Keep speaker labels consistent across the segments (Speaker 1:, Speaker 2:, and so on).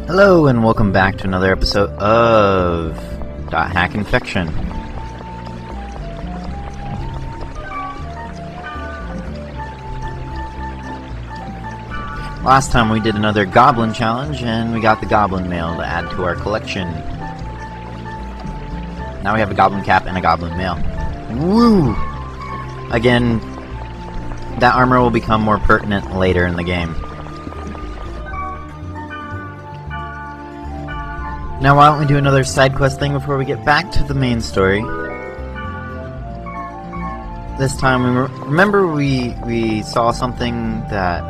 Speaker 1: Hello and welcome back to another episode of .hack Infection. Last time we did another goblin challenge and we got the goblin mail to add to our collection. Now we have a goblin cap and a goblin mail. Woo! Again, that armor will become more pertinent later in the game. Now why don't we do another side quest thing before we get back to the main story. This time, remember we saw something that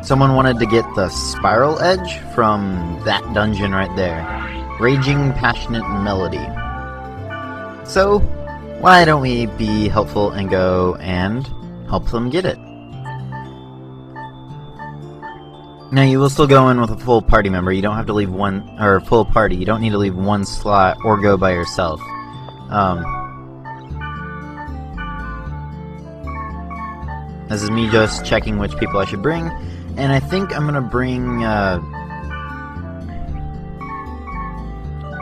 Speaker 1: someone wanted to get the spiral edge from that dungeon right there. Raging Passionate Melody. So, why don't we be helpful and go and help them get it? Now, you will still go in with a full party member. You don't have to leave one, or full party. You don't need to leave one slot or go by yourself. This is me just checking which people I should bring, and I think I'm gonna bring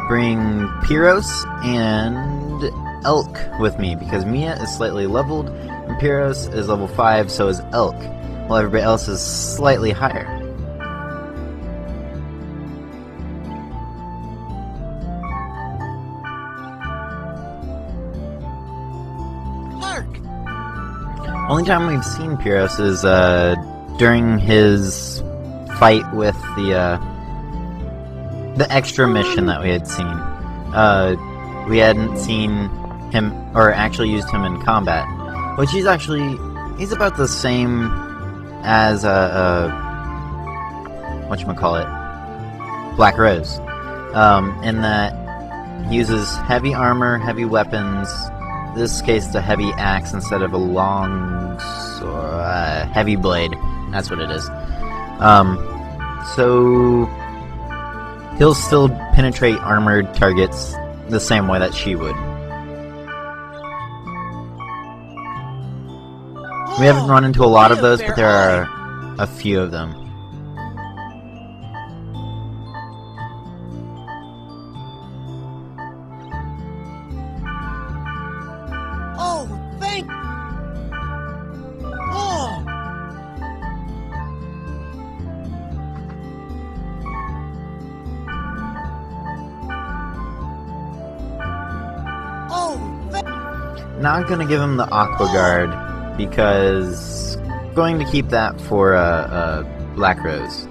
Speaker 1: Pyros and Elk with me, because Mia is slightly leveled, and Pyros is level 5, so is Elk, while everybody else is slightly higher. Only time we've seen Pyros is during his fight with the extra mission that we had seen. We hadn't seen him, or actually used him in combat, which he's about the same as whatchamacallit, Black Rose, in that he uses heavy armor, heavy weapons. In this case, it's a heavy axe instead of a long, heavy blade. That's what it is. So he'll still penetrate armored targets the same way that she would. We haven't run into a lot of those, but there are a few of them. Not gonna give him the Aqua Guard, because going to keep that for Black Rose.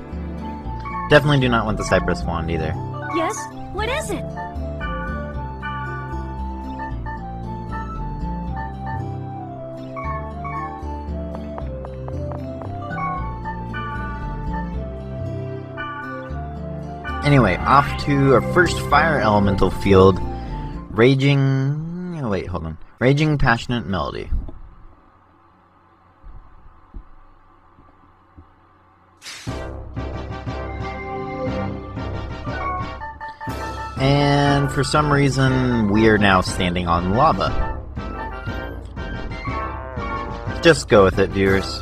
Speaker 1: Definitely do not want the Cypress Wand either.
Speaker 2: Yes? What is it?
Speaker 1: Anyway, off to our first fire elemental field, Raging Passionate Melody. And for some reason, we are now standing on lava. Just go with it, viewers.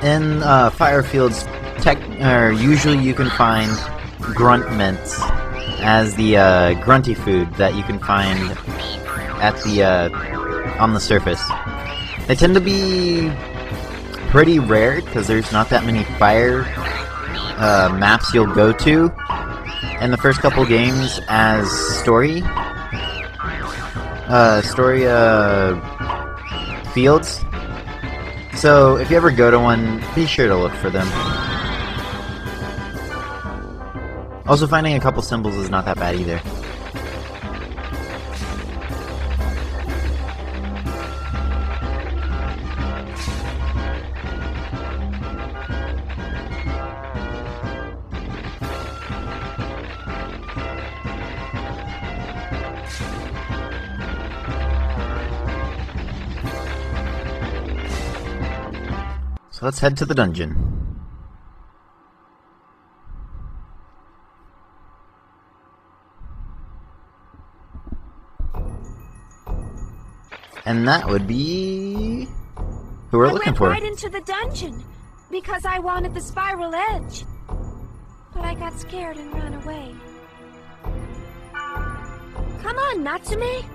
Speaker 1: In fire fields, usually you can find grunt mints as the grunty food that you can find at the on the surface. They tend to be pretty rare because there's not that many fire maps you'll go to in the first couple games as story fields. So if you ever go to one, be sure to look for them. Also, finding a couple symbols is not that bad either. So let's head to the dungeon. And that would be... who we're looking for.
Speaker 2: I went right into the dungeon because I wanted the spiral edge. But I got scared and ran away. Come on, Natsume.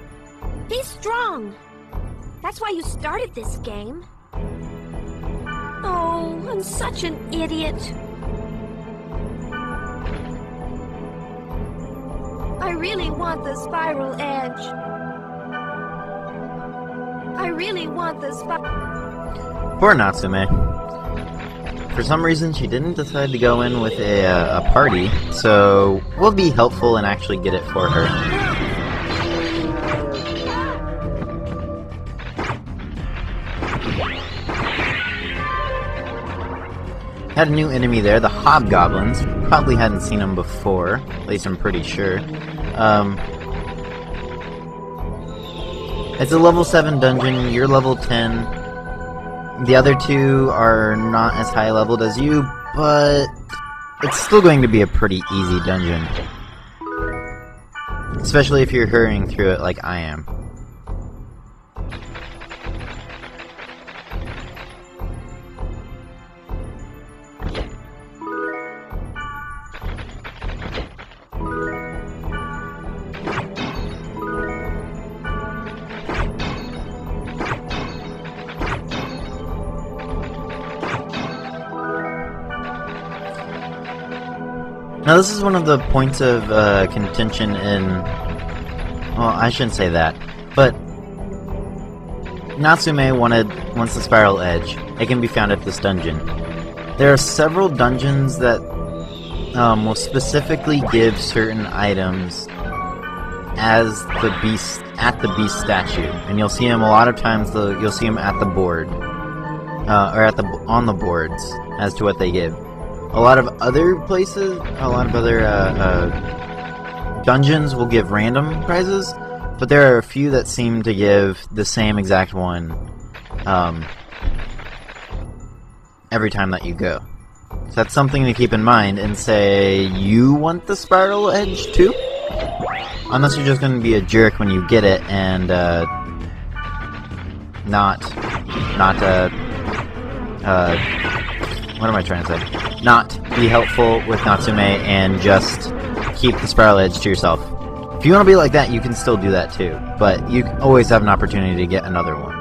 Speaker 2: Be strong. That's why you started this game. Oh, I'm such an idiot. I really want the spiral edge. I really want the
Speaker 1: Poor Natsume. For some reason, she didn't decide to go in with a party, so we'll be helpful and actually get it for her. Had a new enemy there, the Hobgoblins. Probably hadn't seen them before, at least I'm pretty sure. It's a level 7 dungeon, you're level 10. The other two are not as high leveled as you, but it's still going to be a pretty easy dungeon. Especially if you're hurrying through it like I am. Now this is one of the points of contention in... well, I shouldn't say that, but Natsume wants the spiral edge. It can be found at this dungeon. There are several dungeons that will specifically give certain items as the beast at the beast statue, and you'll see them a lot of times. You'll see them at the board, or on the boards as to what they give. A lot of other places, a lot of other dungeons will give random prizes, but there are a few that seem to give the same exact one every time that you go. So that's something to keep in mind, and say you want the spiral edge too? Unless you're just going to be a jerk when you get it and what am I trying to say? Not be helpful with Natsume and just keep the spiral edge to yourself. If you want to be like that, you can still do that too, but you always have an opportunity to get another one.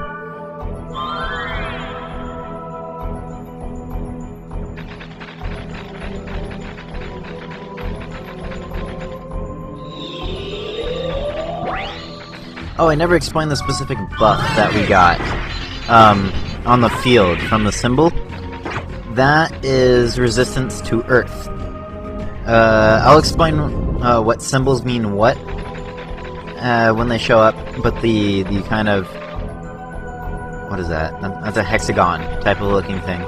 Speaker 1: Oh, I never explained the specific buff that we got on the field from the symbol. That is resistance to Earth. I'll explain what symbols mean what when they show up, but the kind of... what is that? That's a hexagon type of looking thing.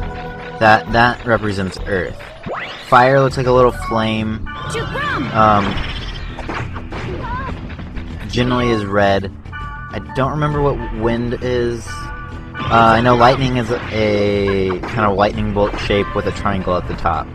Speaker 1: That represents Earth. Fire looks like a little flame. Generally is red. I don't remember what wind is. I know lightning is a kind of lightning bolt shape with a triangle at the top.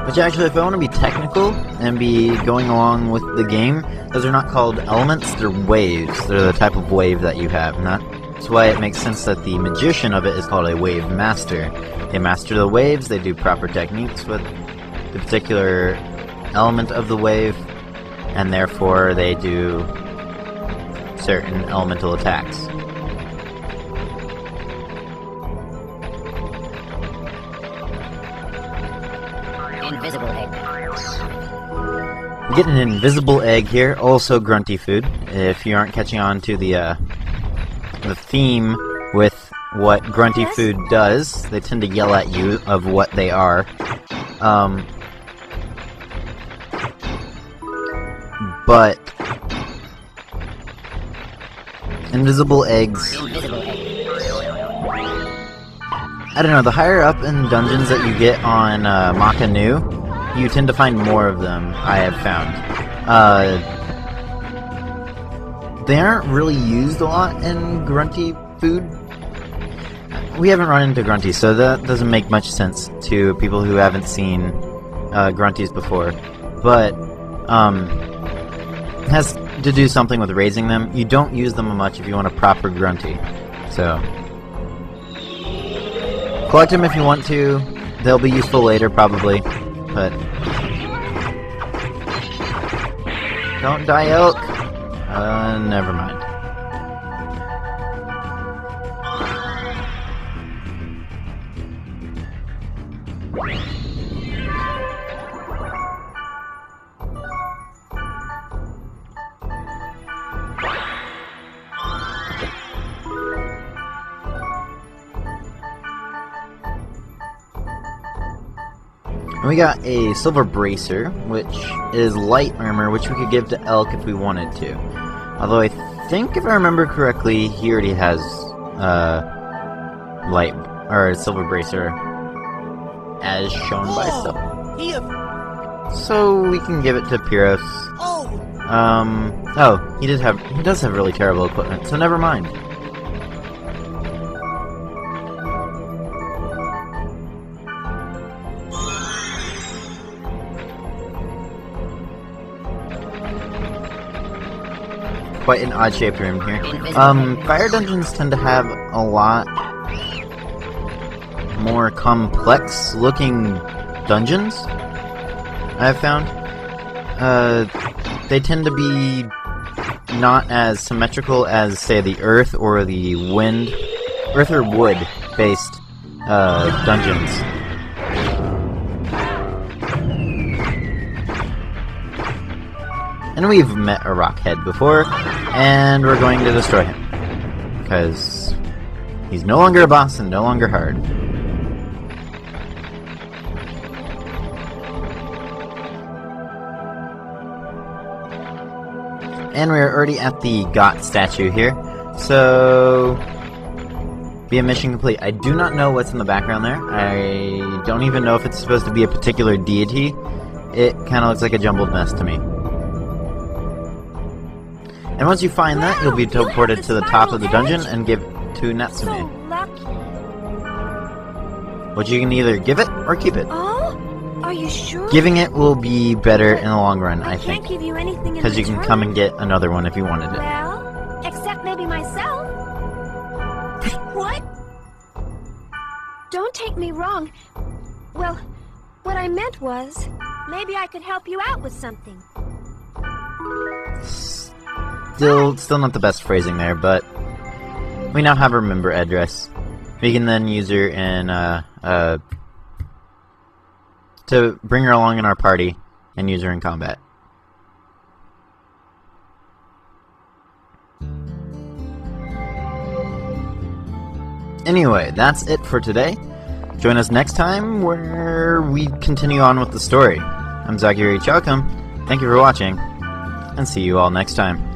Speaker 1: Which actually, if I want to be technical and be going along with the game, those are not called elements, they're waves. They're the type of wave that you have. And that's why it makes sense that the magician of it is called a wave master. They master the waves, they do proper techniques with the particular element of the wave, and therefore they do certain elemental attacks.
Speaker 3: Invisible egg.
Speaker 1: Get an invisible egg here, also grunty food. If you aren't catching on to the theme with what grunty food does, they tend to yell at you of what they are. But invisible eggs. I don't know, the higher up in dungeons that you get on Makanu, you tend to find more of them, I have found. they aren't really used a lot in grunty food. We haven't run into grunties, so that doesn't make much sense to people who haven't seen grunties before. But it has to do something with raising them. You don't use them much if you want a proper grunty. So collect them if you want to. They'll be useful later, probably. But don't die, elk. Never mind. And we got a silver bracer, which is light armor, which we could give to Elk if we wanted to. Although I think, if I remember correctly, he already has light or silver bracer, as shown by stuff. So we can give it to Pyros. Oh, he does have really terrible equipment, so never mind. Quite an odd-shaped room here. Fire dungeons tend to have a lot more complex-looking dungeons, I've found. They tend to be not as symmetrical as, say, the Earth or the Earth or Wood-based dungeons. And we've met a Rockhead before, and we're going to destroy him. Because he's no longer a boss and no longer hard. And we're already at the Got statue here, so be a mission complete. I do not know what's in the background there. I don't even know if it's supposed to be a particular deity. It kind of looks like a jumbled mess to me. And once you find that, you'll be teleported to the top of the dungeon and give it to Natsume.
Speaker 2: So lucky.
Speaker 1: Which you can either give it or keep it.
Speaker 2: Oh? Are you sure?
Speaker 1: Giving it will be better in the long run, I
Speaker 2: can't
Speaker 1: think.
Speaker 2: give you anything in
Speaker 1: Because you can
Speaker 2: return.
Speaker 1: come and get another one if you wanted it.
Speaker 2: Well, except maybe myself. What? Don't take me wrong. Well, what I meant was, maybe I could help you out with something.
Speaker 1: Still not the best phrasing there, but we now have her member address. We can then use her in, to bring her along in our party and use her in combat. Anyway, that's it for today. Join us next time where we continue on with the story. I'm Zagiri Chowcom. Thank you for watching, and see you all next time.